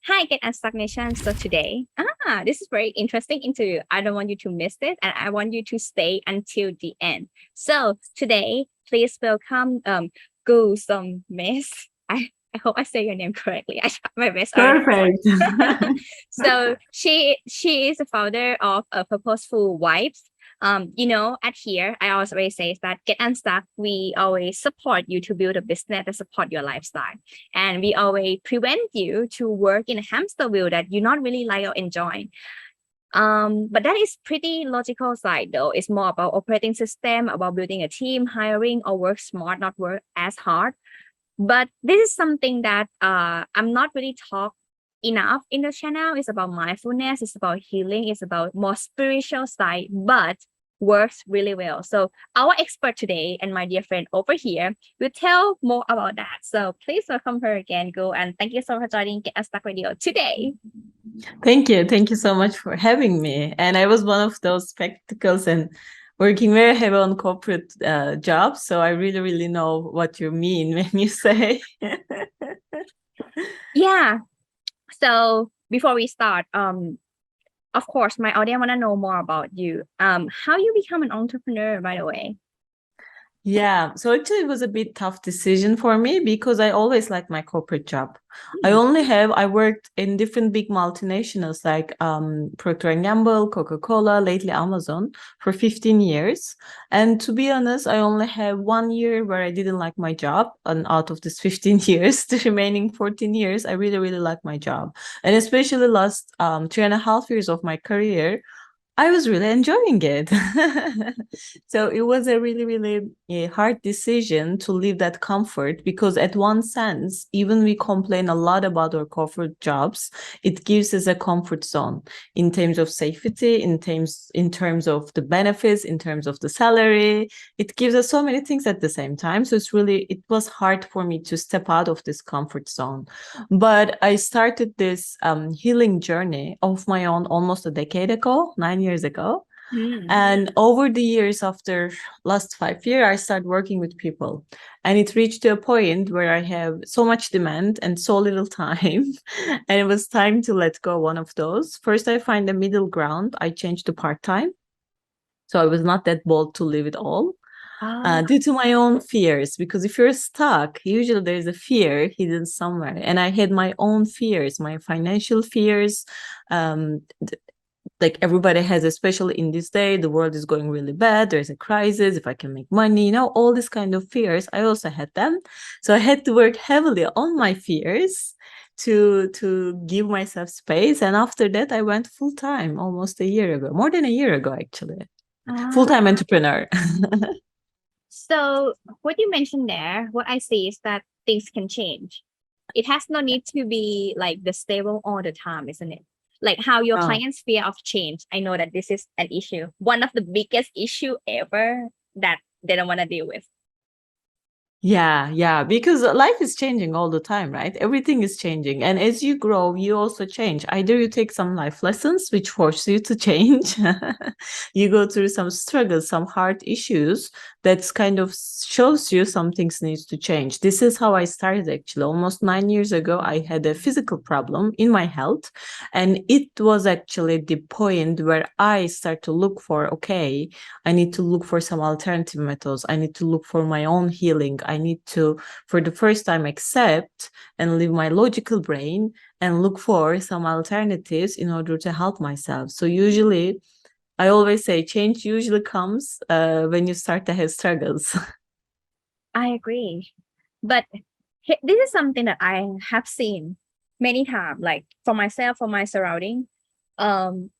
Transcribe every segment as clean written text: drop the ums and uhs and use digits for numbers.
Hi, Get Unstuck Nation. So today, this is very interesting interview. I don't want you to miss it, and I want you to stay until the end. So today, please welcome Gu Som Miss. I hope I say your name correctly. I tried my best already. Perfect. So she is the founder of a Purposeful Wives. At here, I always say that Get Unstuck, we always support you to build a business that support your lifestyle. And we always prevent you to work in a hamster wheel that you not really like or enjoy. But that is pretty logical side though. It's more about operating system, about building a team, hiring or work smart, not work as hard. But this is something that I'm not really talk enough in the channel. It's about mindfulness, it's about healing, it's about more spiritual side, but works really well. So our expert today and my dear friend over here will tell more about that. So please welcome her again, Go, and thank you so much for joining Get Unstuck Radio today. Thank you. Thank you so much for having me. And I was one of those spectacles and working very heavy on corporate jobs. So I really, really know what you mean when you say. Yeah. So before we start, of course, my audience want to know more about you. How you become an entrepreneur, by the way? Yeah, so actually it was a bit tough decision for me because I always liked my corporate job. I worked in different big multinationals like Procter & Gamble, Coca-Cola, lately Amazon for 15 years. And to be honest, I only have 1 year where I didn't like my job. And out of this 15 years, the remaining 14 years, I really, really like my job. And especially last 3.5 years of my career, I was really enjoying it. So it was a really, really hard decision to leave that comfort because at one sense, even we complain a lot about our corporate jobs, it gives us a comfort zone in terms of safety, in terms of the benefits, in terms of the salary. It gives us so many things at the same time. So it was hard for me to step out of this comfort zone. But I started this healing journey of my own almost a decade ago, 9 years ago. And over the years, after last 5 years, I started working with people. And it reached to a point where I have so much demand and so little time. And it was time to let go one of those. First, I find a middle ground. I changed to part-time. So I was not that bold to leave it all due to my own fears. Because if you're stuck, usually there's a fear hidden somewhere. And I had my own fears, my financial fears. Like everybody has, especially in this day, the world is going really bad. There's a crisis. If I can make money, all this kind of fears. I also had them. So I had to work heavily on my fears to give myself space. And after that, I went full time almost a year ago, more than a year ago, actually. Full-time entrepreneur. So what you mentioned there, what I see is that things can change. It has no need to be like the stable all the time, isn't it? Like how your Oh. clients fear of change. I know that this is an issue, one of the biggest issue ever that they don't want to deal with. Yeah, because life is changing all the time, right? Everything is changing. And as you grow, you also change. Either you take some life lessons which force you to change. You go through some struggles, some hard issues that kind of shows you some things needs to change. This is how I started actually. Almost 9 years ago, I had a physical problem in my health. And it was actually the point where I start to look for, okay, I need to look for some alternative methods. I need to look for my own healing. I need to, for the first time, accept and leave my logical brain and look for some alternatives in order to help myself. So usually, I always say change usually comes when you start to have struggles. I agree. But this is something that I have seen many times, like for myself, for my surrounding. Um,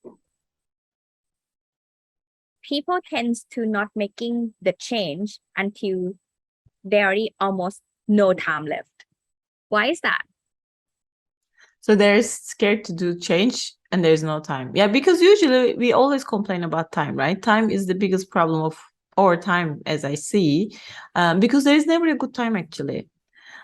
People tends to not making the change until there already almost no time left. Why is that? So they're scared to do change and there's no time. Yeah, because usually we always complain about time, right? Time is the biggest problem of our time, as I see, because there is never a good time actually.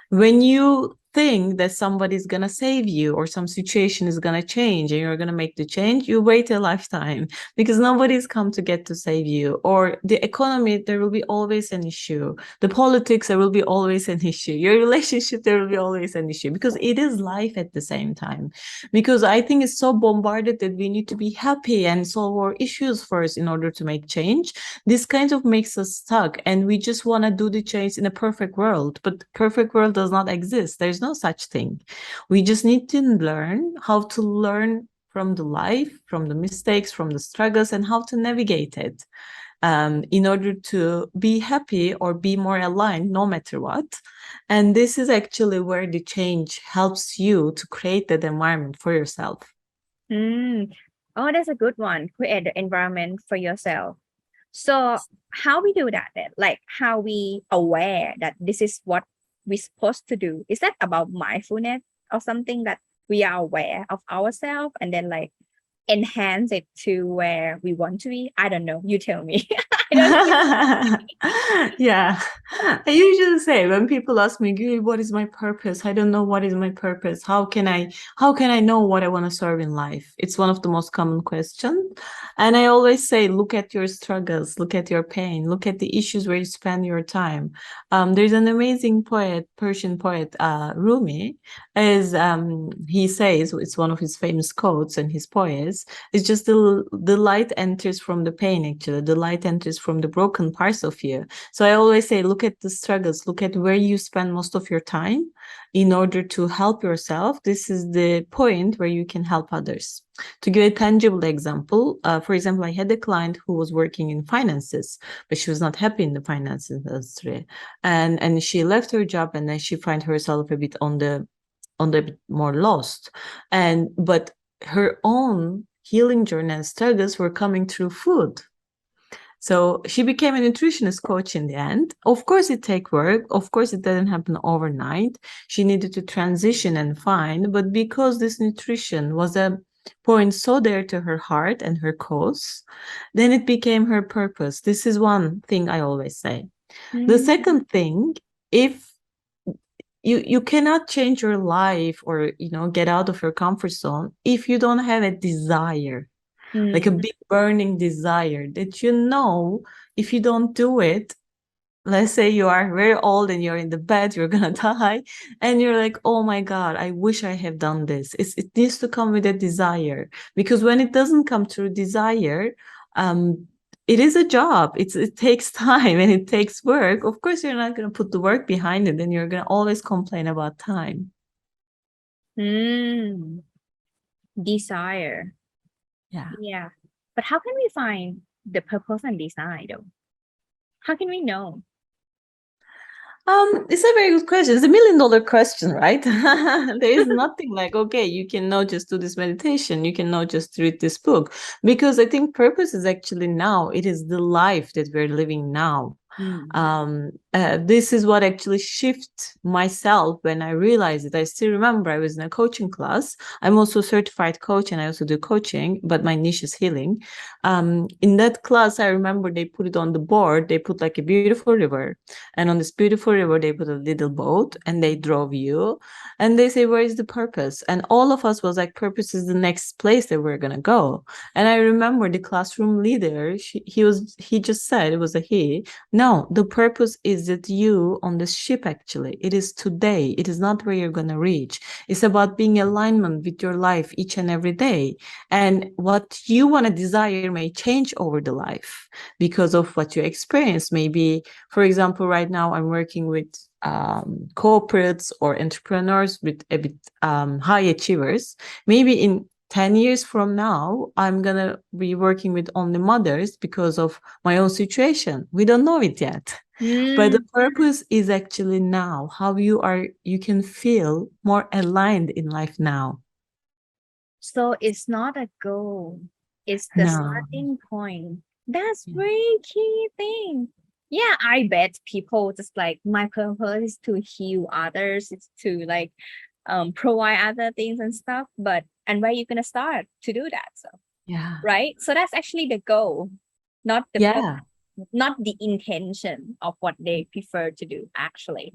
When you think that somebody's gonna save you or some situation is gonna change and you're gonna make the change, you wait a lifetime because nobody's come to get to save you. Or the economy, there will be always an issue. The politics, there will be always an issue. Your relationship, there will be always an issue because it is life at the same time. Because I think it's so bombarded that we need to be happy and solve our issues first in order to make change. This kind of makes us stuck and we just want to do the change in a perfect world, but the perfect world does not exist. There's no such thing. We just need to learn how to learn from the life, from the mistakes, from the struggles, and how to navigate it in order to be happy or be more aligned no matter what. And this is actually where the change helps you to create that environment for yourself. Mm. Oh, that's a good one. Create the environment for yourself. So how we do that then? Like how we aware that this is what we're supposed to do? Is that about mindfulness or something that we are aware of ourselves and then like enhance it to where we want to be? I don't know. You tell me. I don't know. Yeah. I usually say when people ask me, "Guri, what is my purpose? I don't know what is my purpose. How can I know what I want to serve in life?" It's one of the most common questions. And I always say, look at your struggles, look at your pain, look at the issues where you spend your time. There's an amazing poet, Persian poet, Rumi, as he says, it's one of his famous quotes in his poems. It's just the light enters from the pain, actually. The light enters from the broken parts of you. So I always say, look at the struggles, look at where you spend most of your time in order to help yourself. This is the point where you can help others. To give a tangible example, for example, I had a client who was working in finances, but she was not happy in the finance industry. And she left her job and then she found herself a bit on the bit more lost. But her own healing journey and struggles were coming through food. So she became a nutritionist coach in the end. Of course, it takes work. Of course, it didn't happen overnight. She needed to transition and find, but because this nutrition was a point so dear to her heart and her cause, then it became her purpose. This is one thing I always say. The Mm, second thing, if you cannot change your life or get out of your comfort zone if you don't have a desire, like a mm, big burning desire that if you don't do it, let's say you are very old and you're in the bed, you're gonna die, and you're like, oh my God, I wish I have done this. It needs to come with a desire, because when it doesn't come through desire, um it is a job. It takes time and it takes work. Of course, you're not going to put the work behind it, and you're going to always complain about time. mm. Desire. Yeah. Yeah. But how can we find the purpose and design though? How can we know? It's a very good question. It's $1 million question, right? There is nothing like, okay, you can now just do this meditation, you can now just read this book. Because I think purpose is actually now, it is the life that we're living now. Mm. This is what actually shift myself when I realized it. I still remember I was in a coaching class. I'm also a certified coach and I also do coaching, but my niche is healing. In that class, I remember they put it on the board. They put like a beautiful river, and on this beautiful river, they put a little boat and they drove you. And they say, where is the purpose? And all of us was like, purpose is the next place that we're gonna go. And I remember the classroom leader, he just said, it was a he, no, the purpose is that you on the ship, actually. It is today. It is not where you're going to reach. It's about being in alignment with your life each and every day. And what you want to desire may change over the life because of what you experience. Maybe, for example, right now I'm working with corporates or entrepreneurs with a bit high achievers. Maybe in 10 years from now, I'm going to be working with only mothers because of my own situation. We don't know it yet. But the Mm. purpose is actually now, how you can feel more aligned in life now. So it's not a goal. It's the No. starting point. That's very key thing. Yeah, I bet people just like my purpose is to heal others, it's to like provide other things and stuff. But and where you gonna start to do that? So Yeah. right. So that's actually the goal, not the Yeah. not the intention of what they prefer to do, actually.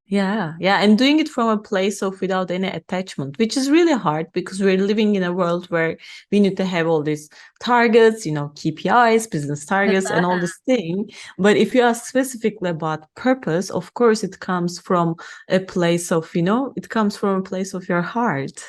Yeah, yeah, and doing it from a place of without any attachment, which is really hard because we're living in a world where we need to have all these targets, KPIs, business targets, and all this thing. But if you ask specifically about purpose, of course, it comes from a place of, it comes from a place of your heart.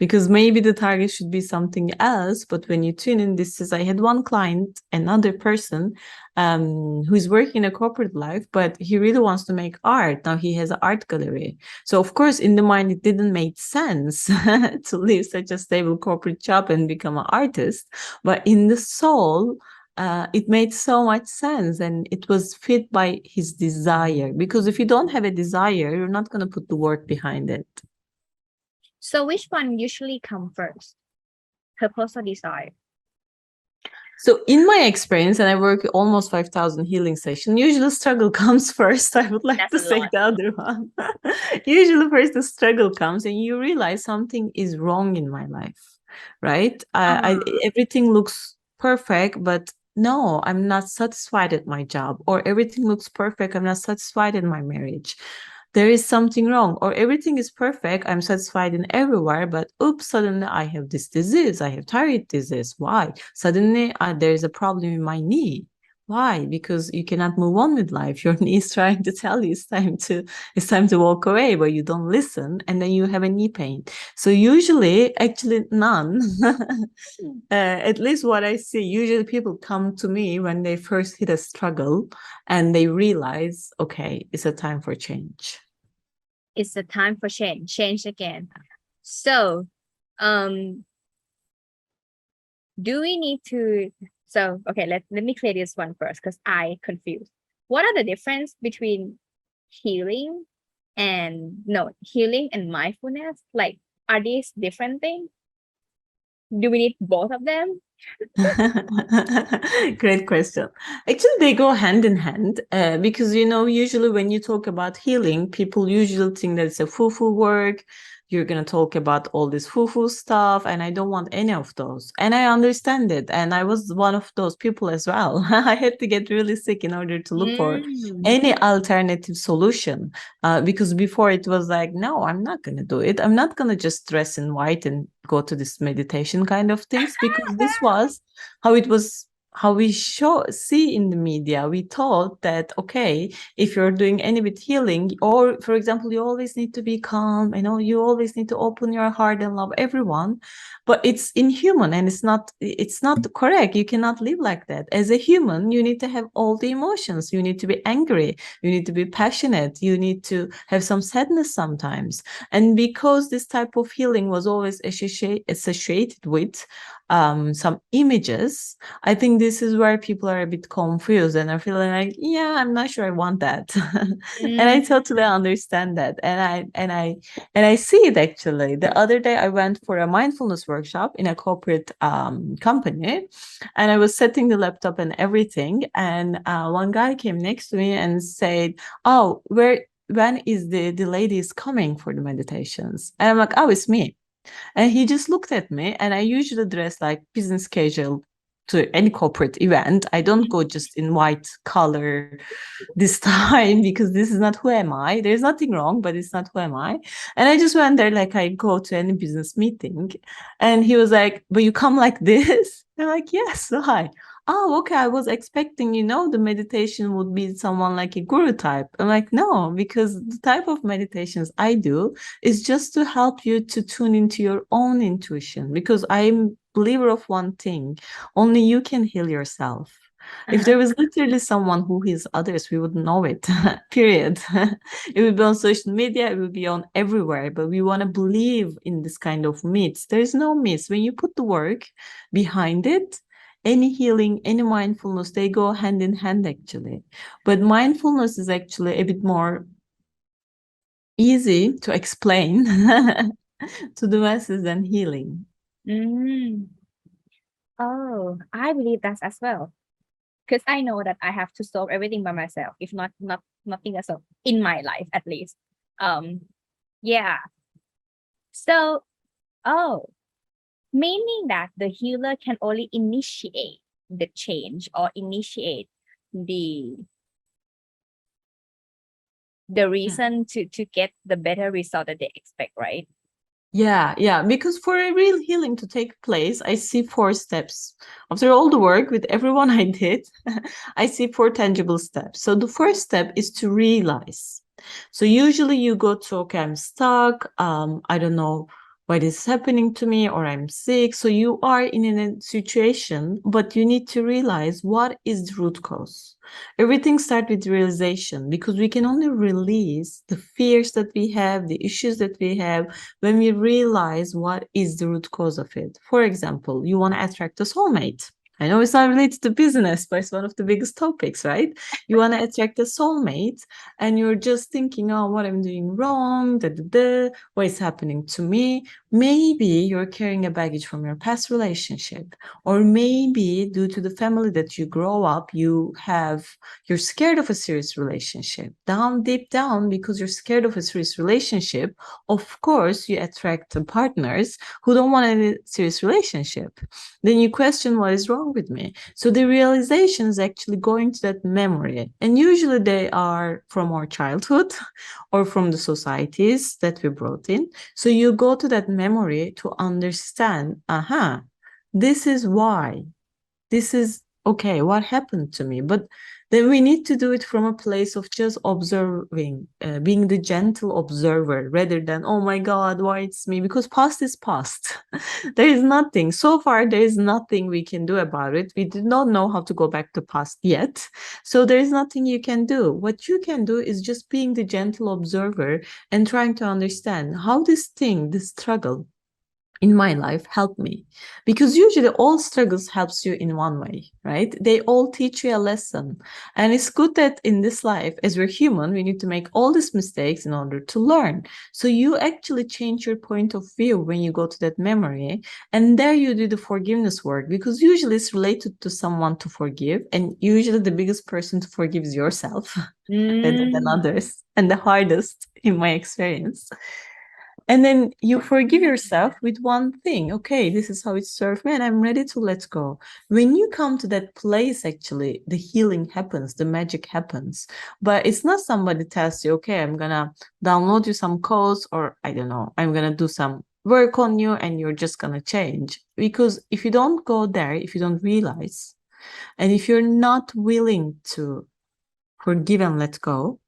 Because maybe the target should be something else, but when you tune in, I had one client, another person, who is working in a corporate life, but he really wants to make art. Now he has an art gallery. So of course, in the mind, it didn't make sense to leave such a stable corporate job and become an artist. But in the soul, it made so much sense and it was fit by his desire. Because if you don't have a desire, you're not going to put the work behind it. So which one usually come first? Purpose or desire? So in my experience, and I work almost 5,000 healing sessions, usually struggle comes first. I would like That's to a say lot. the other one. Usually first the struggle comes and you realize something is wrong in my life, right? Everything looks perfect, but no, I'm not satisfied at my job. Or everything looks perfect, I'm not satisfied in my marriage. There is something wrong, or everything is perfect, I'm satisfied in everywhere, but oops, suddenly I have this disease, I have thyroid disease. Why? Suddenly there is a problem in my knee. Why? Because you cannot move on with life. Your knee is trying to tell you it's time to walk away, but you don't listen, and then you have a knee pain. So usually, actually, none. At least what I see, usually people come to me when they first hit a struggle and they realize, okay, it's a time for change. It's a time for change again. So, um, do we need to? So, okay, let me clear this one first because I confused. What are the difference between healing healing and mindfulness? Like, are these different things? Do we need both of them? Great question. Actually, they go hand in hand because, usually when you talk about healing, people usually think that it's a foo-foo work. You're going to talk about all this foo-foo stuff, and I don't want any of those. And I understand it. And I was one of those people as well. I had to get really sick in order to look for Mm. any alternative solution because before it was like, no, I'm not going to do it. I'm not going to just dress in white and go to this meditation kind of things because this was how it was, how we see in the media. We thought that, okay, if you're doing any with healing, or for example, you always need to be calm, you always need to open your heart and love everyone, but it's inhuman and it's not correct. You cannot live like that. As a human, you need to have all the emotions. You need to be angry, you need to be passionate, you need to have some sadness sometimes. And because this type of healing was always associated with some images, I think this is where people are a bit confused and are feeling like, yeah, I'm not sure I want that. And I Mm. totally understand that. And I see it actually. The other day I went for a mindfulness workshop in a corporate company, and I was setting the laptop and everything. And one guy came next to me and said, oh, when is the ladies coming for the meditations? And I'm like, oh, it's me. And he just looked at me, and I usually dress like business casual to any corporate event. I don't go just in white color this time because this is not who am I. There's nothing wrong, but it's not who am I. And I just went there like I go to any business meeting. And he was like, but you come like this? I'm like, yes, why? Oh, okay. I was expecting, the meditation would be someone like a guru type. I'm like, no, because the type of meditations I do is just to help you to tune into your own intuition. Because I'm believer of one thing: only you can heal yourself. If there was literally someone who heals others, we would know it. Period. It would be on social media, it would be on everywhere. But we want to believe in this kind of myths. There's no myths. When you put the work behind it, any healing, any mindfulness, they go hand in hand actually. But mindfulness is actually a bit more easy to explain to the masses than healing. Mm. Oh, I believe that as well. Because I know that I have to solve everything by myself, if not nothing else in my life at least. Um, yeah. So, oh, meaning that the healer can only initiate the change or initiate the the reason to get the better result that they expect, right? Yeah, because for a real healing to take place, I see 4 steps. After all the work with everyone I did, I see 4 tangible steps. So the first step is to realize. So usually you go to, okay, I'm stuck. I don't know what is happening to me, or I'm sick. So you are in a situation, but you need to realize what is the root cause. Everything starts with realization, because we can only release the fears that we have, the issues that we have, when we realize what is the root cause of it. For example, you want to attract a soulmate. I know it's not related to business, but it's one of the biggest topics, right? You want to attract a soulmate, and you're just thinking, oh, what I'm doing wrong, what is happening to me. Maybe you're carrying a baggage from your past relationship, or maybe due to the family that you grow up, you're scared of a serious relationship. Down, deep down, because you're scared of a serious relationship, of course, you attract partners who don't want a serious relationship. Then you question what is wrong with me. So the realization is actually going to that memory. And usually they are from our childhood or from the societies that we brought in. So you go to that memory to understand, this is why. This is okay, what happened to me? But then we need to do it from a place of just observing, being the gentle observer, rather than, oh my God, why it's me? Because past is past. There is nothing. So far, there is nothing we can do about it. We do not know how to go back to past yet. So there is nothing you can do. What you can do is just being the gentle observer and trying to understand how this struggle in my life helped me, because usually all struggles helps you in one way, right? They all teach you a lesson. And it's good that in this life, as we're human, we need to make all these mistakes in order to learn. So you actually change your point of view when you go to that memory, and there you do the forgiveness work, because usually it's related to someone to forgive, and usually the biggest person to forgive is yourself rather than others, and the hardest in my experience. And then you forgive yourself with one thing. Okay, this is how it served me, and I'm ready to let go. When you come to that place, actually, the healing happens, the magic happens. But it's not somebody tells you, okay, I'm gonna download you some codes, or I don't know, I'm gonna do some work on you and you're just gonna change. Because if you don't go there, if you don't realize, and if you're not willing to forgive and let go,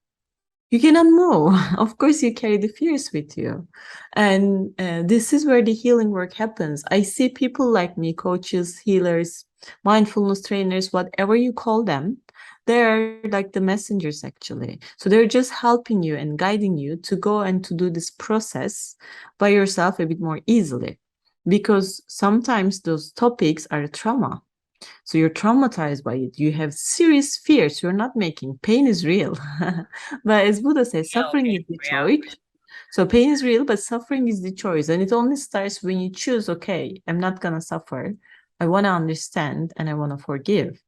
you cannot move. Of course, you carry the fears with you. And this is where the healing work happens. I see people like me, coaches, healers, mindfulness trainers, whatever you call them, they're like the messengers, actually. So they're just helping you and guiding you to go and to do this process by yourself a bit more easily. Because sometimes those topics are trauma. So you're traumatized by it. You have serious fears. You're not making. Pain is real. But as Buddha says, suffering is the choice. So pain is real, but suffering is the choice. And it only starts when you choose, okay, I'm not going to suffer. I want to understand and I want to forgive.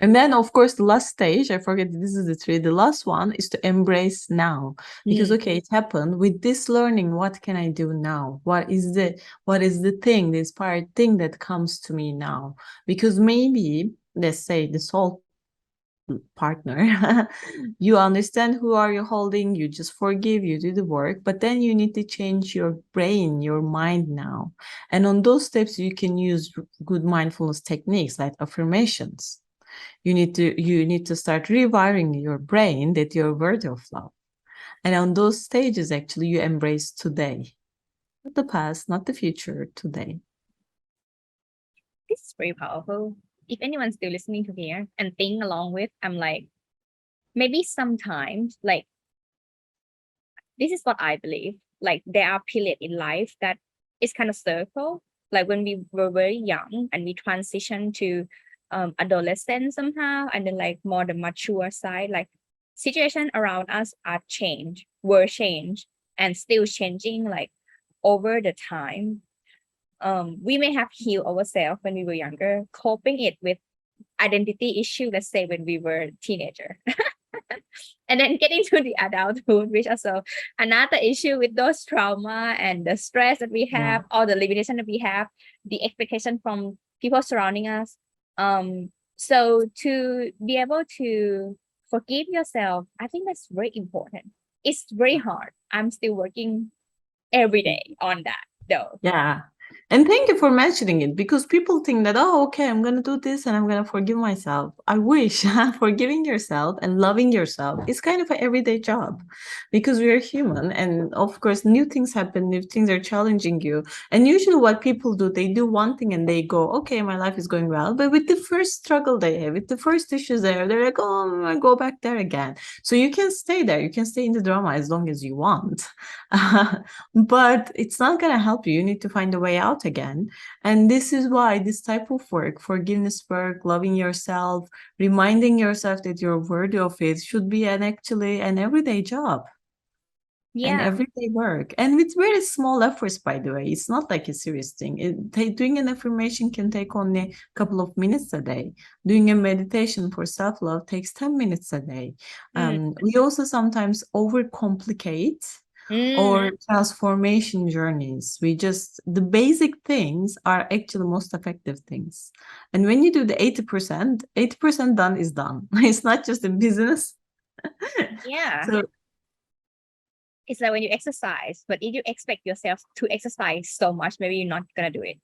And then, of course, the last stage, I forget, this is the three. The last one is to embrace now. Because, okay, it happened. With this learning, what can I do now? What is the thing, the inspired thing that comes to me now? Because maybe, let's say, the soul partner, you understand who are you holding, you just forgive, you do the work, but then you need to change your brain, your mind now. And on those steps, you can use good mindfulness techniques like affirmations. You need to start rewiring your brain that you're worthy of love. And on those stages, actually, you embrace today, not the past, not the future, today. This is very powerful. If anyone's still listening to here and think along with, I'm like, maybe sometimes, like, this is what I believe. Like, there are periods in life that is kind of circle. Like when we were very young and we transition to adolescence somehow, and then like more the mature side, like situation around us are changed, were changed, and still changing like over the time. We may have healed ourselves when we were younger, coping it with identity issue, let's say when we were teenager. And then getting to the adulthood, which also another issue with those trauma and the stress that we have, or the limitation that we have, the expectation from people surrounding us. So to be able to forgive yourself. I think that's very important. It's very hard. I'm still working every day on that though. Yeah. And thank you for mentioning it because people think that, oh, okay, I'm going to do this and I'm going to forgive myself. I wish forgiving yourself and loving yourself is kind of an everyday job because we are human. And of course, new things happen, new things are challenging you. And usually, what people do, they do one thing and they go, okay, my life is going well. But with the first struggle they have, with the first issues there, they're like, oh, I go back there again. So you can stay there. You can stay in the drama as long as you want. But it's not going to help you. You need to find a way out again. And this is why this type of work, forgiveness work, loving yourself, reminding yourself that you're worthy of it, should be actually an everyday job and Yeah. everyday work. And with very small efforts, by the way. It's not like a serious thing. Doing an affirmation can take only a couple of minutes a day. Doing a meditation for self-love takes 10 minutes a day. Mm. We also sometimes overcomplicate Mm. or transformation journeys. The basic things are actually most effective things. And when you do the 80%, 80% done is done. It's not just a business. Yeah. So It's like when you exercise, but if you expect yourself to exercise so much, maybe you're not gonna do it.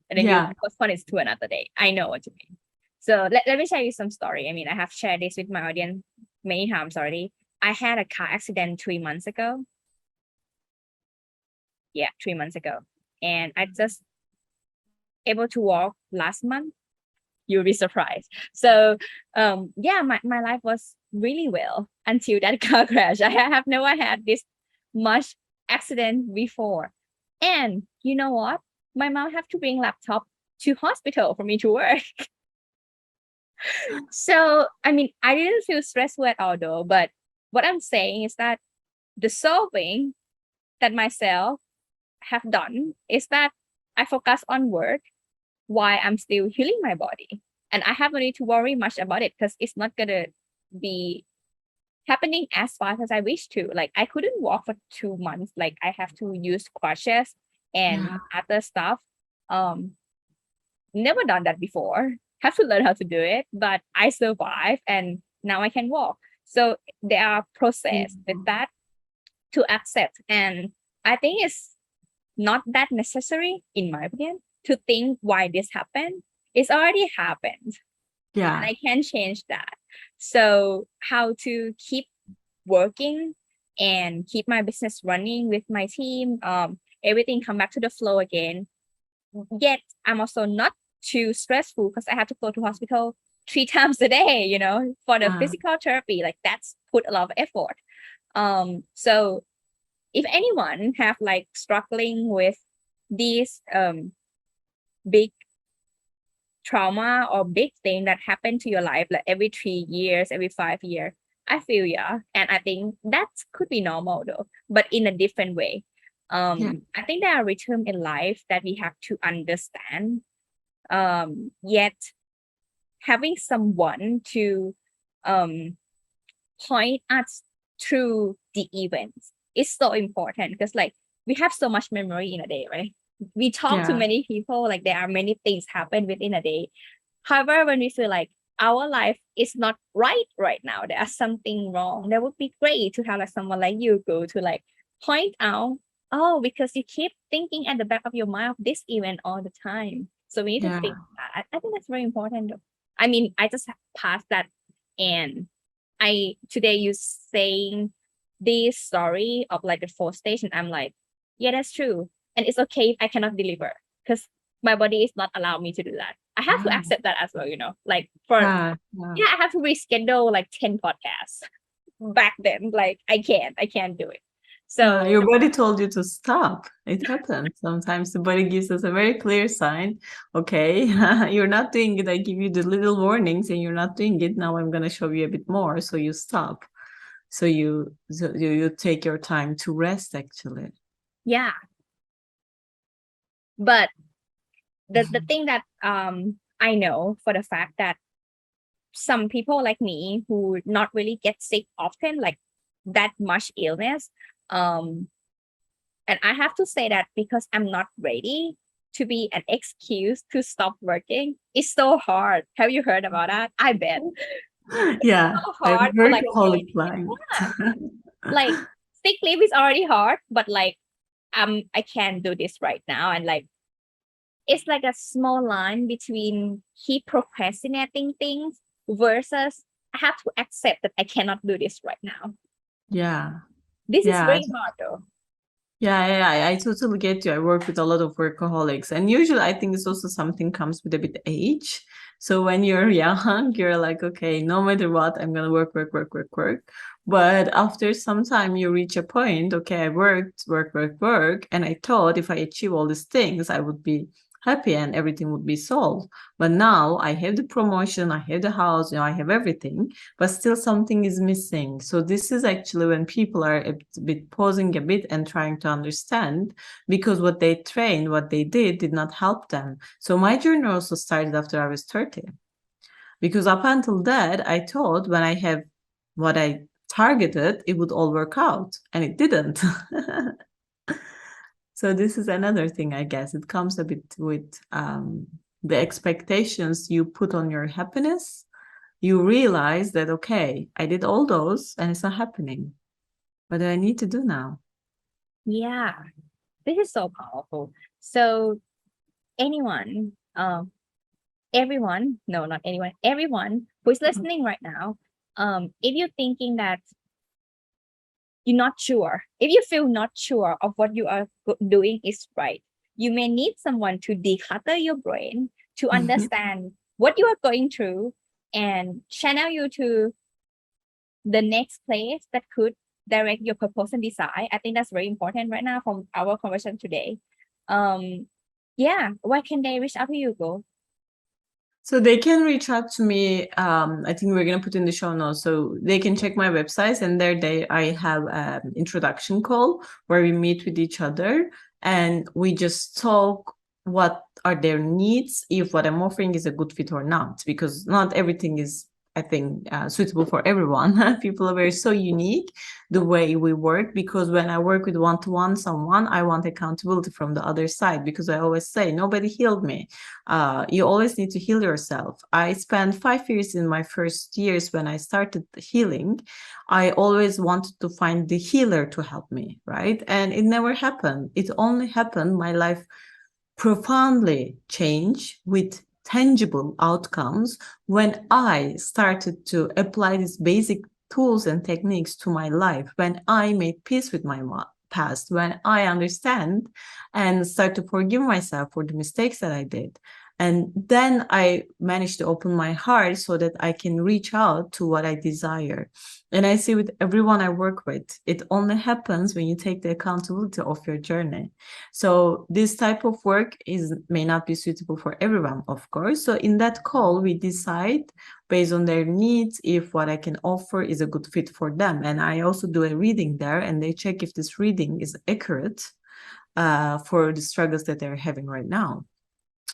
And then you yeah, postpone it to another day. I know what you mean. So let me share you some story. I mean, I have shared this with my audience many times already. I had a car accident 3 months ago. Yeah, 3 months ago. And I just able to walk last month. You'll be surprised. So yeah, my life was really well until that car crash. I have never had this much accident before. And you know what? My mom have to bring laptop to hospital for me to work. So I mean, I didn't feel stressful at all though, but what I'm saying is that the solving that myself have done is that I focus on work while I'm still healing my body. And I haven't need to worry much about it because it's not gonna be happening as fast as I wish to. Like I couldn't walk for 2 months. Like I have to use crutches and yeah, other stuff. Um, never done that before. Have to learn how to do it, but I survived and now I can walk. So there are process with that to accept. And I think it's not that necessary, in my opinion, to think why this happened. It's already happened and yeah, I can change that. So how to keep working and keep my business running with my team, everything come back to the flow again. Yet I'm also not too stressful because I have to go to hospital 3 times a day, for the yeah, physical therapy. Like that's put a lot of effort. So if anyone have like struggling with these big trauma or big thing that happened to your life like every 3 years, every 5 years, I feel yeah. And I think that could be normal though, but in a different way. yeah, I think there are rhythm in life that we have to understand. Yet having someone to um point us through the events is so important because like we have so much memory in a day, right? We talk to yeah, many people, like there are many things happen within a day. However, when we feel like our life is not right now, there's something wrong, that would be great to have like someone like you go to like point out, oh, because you keep thinking at the back of your mind of this event all the time. So we need to yeah, fix that. I think that's very important though. I mean, I just passed that and I today you saying this story of like the fourth stage, and I'm like, yeah, that's true. And it's okay if I cannot deliver because my body is not allowing me to do that. I have to yeah, accept that as well, Like for yeah, yeah. yeah, I have to reschedule like 10 podcasts back then. Like I can't do it. So Your body told you to stop. It happens. Sometimes the body gives us a very clear sign. Okay, you're not doing it. I give you the little warnings and you're not doing it. Now I'm going to show you a bit more. So you stop. So you take your time to rest actually. yeah, but the thing that I know for the fact that some people like me who not really get sick often, like that much illness. Um, and I have to say that because I'm not ready to be an excuse to stop working, it's so hard. Have you heard about that? I bet. Yeah, So I'm hard for like workaholic client. yeah, like sick leave is already hard, but like I can't do this right now. And like it's like a small line between keep procrastinating things versus I have to accept that I cannot do this right now. Yeah. This is Yeah. very hard though. Yeah, I totally get you. I work with a lot of workaholics, and usually I think it's also something comes with a bit age. So when you're young, you're like, okay, no matter what, I'm gonna work, work, work, work, work. But after some time, you reach a point, okay, I worked, work, work, work, and I thought if I achieve all these things, I would be happy and everything would be solved. But now I have the promotion, I have the house, I have everything, but still something is missing. So this is actually when people are a bit pausing a bit and trying to understand, because what they trained, what they did not help them. So my journey also started after I was 30, because up until that, I thought when I have what I targeted, it would all work out, and it didn't. So this is another thing, I guess. It comes a bit with the expectations you put on your happiness. You realize that, okay, I did all those and it's not happening. What do I need to do now? Yeah, this is so powerful. So anyone, everyone, no, not anyone, everyone who's listening right now, if you're thinking that you're not sure, if you feel not sure of what you are doing is right, you may need someone to declutter your brain to understand what you are going through and channel you to the next place that could direct your purpose and desire. I think that's very important right now from our conversation today. Yeah, why can they reach out to you, Go? So they can reach out to me. I think we're gonna put in the show notes, so they can check my website, and there I have an introduction call where we meet with each other and we just talk what are their needs, if what I'm offering is a good fit or not, because not everything is, I think, suitable for everyone. People are very so unique the way we work, because when I work with one-to-one someone, I want accountability from the other side, because I always say nobody healed me. You always need to heal yourself. I spent 5 years in my first years when I started healing. I always wanted to find the healer to help me, right? And it never happened. It only happened, my life profoundly changed with tangible outcomes when I started to apply these basic tools and techniques to my life, when I made peace with my past, when I understand and start to forgive myself for the mistakes that I did. And then I managed to open my heart so that I can reach out to what I desire. And I see with everyone I work with, it only happens when you take the accountability of your journey. So this type of work may not be suitable for everyone, of course. So in that call, we decide based on their needs if what I can offer is a good fit for them. And I also do a reading there, and they check if this reading is accurate for the struggles that they're having right now.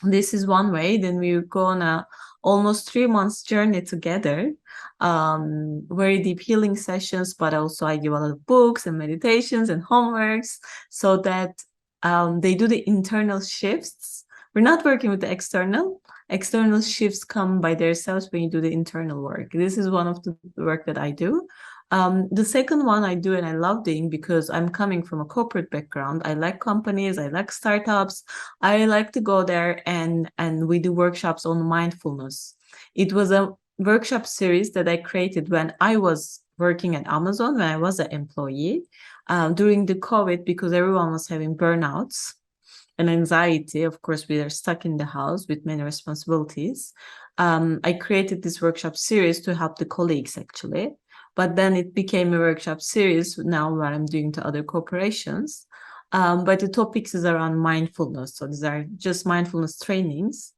This is one way. Then we go on a almost 3 months journey together, very deep healing sessions, but also I give a lot of books and meditations and homeworks so that they do the internal shifts. We're not working with the external shifts come by themselves when you do the internal work. This is one of the work that I do. The second one I do, and I love doing, because I'm coming from a corporate background. I like companies, I like startups. I like to go there and we do workshops on mindfulness. It was a workshop series that I created when I was working at Amazon, when I was an employee, during the COVID, because everyone was having burnouts and anxiety. Of course, we are stuck in the house with many responsibilities. I created this workshop series to help the colleagues, actually. But then it became a workshop series now where I'm doing to other corporations. But the topics is around mindfulness. So these are just mindfulness trainings.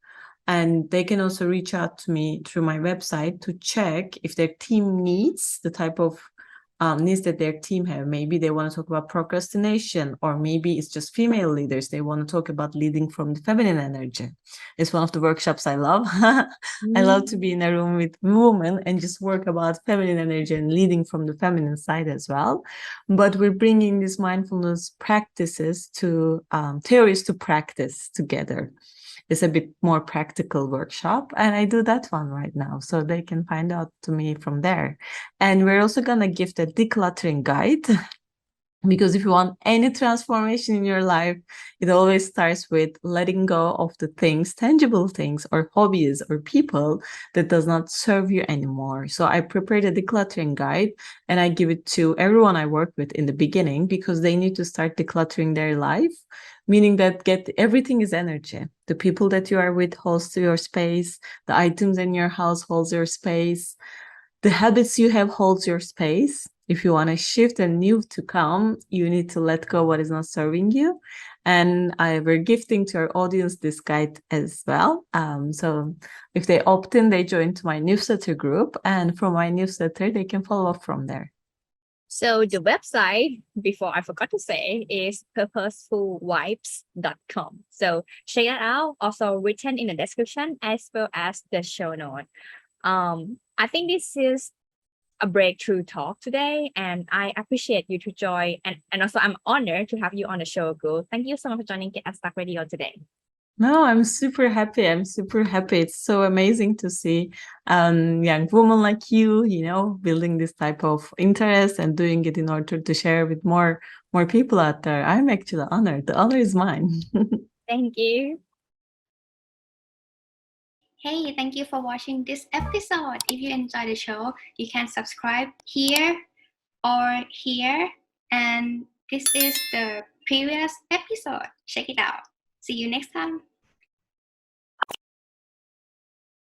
And they can also reach out to me through my website to check if their team needs the type of needs that their team have. Maybe they want to talk about procrastination, or maybe it's just female leaders. They want to talk about leading from the feminine energy. It's one of the workshops I love. I love to be in a room with women and just work about feminine energy and leading from the feminine side as well. But we're bringing these mindfulness practices to theories to practice together. it's a bit more practical workshop, and I do that one right now, so they can find out to me from there. And we're also gonna give the decluttering guide. Because if you want any transformation in your life, it always starts with letting go of the things, tangible things or hobbies or people that does not serve you anymore. So I prepared a decluttering guide and I give it to everyone I work with in the beginning because they need to start decluttering their life, meaning that everything is energy. The people that you are with holds your space, the items in your house holds your space, the habits you have holds your space. If you want to shift and new to come, you need to let go what is not serving you. And we're gifting to our audience this guide as well. So if they opt in, they join to my newsletter group, and from my newsletter, they can follow up from there. So the website, before I forgot to say, is purposefulvibes.com. So check it out. Also written in the description as well as the show note. I think this is a breakthrough talk today, and I appreciate you to join. And also, I'm honored to have you on the show, Gul. Thank you so much for joining Get Unstuck Radio today. No, I'm super happy. I'm super happy. It's so amazing to see young women like you know, building this type of interest and doing it in order to share with more people out there. I'm actually honored. The honor is mine. Thank you. Hey, thank you for watching this episode. If you enjoyed the show, you can subscribe here or here. And this is the previous episode. Check it out. See you next time.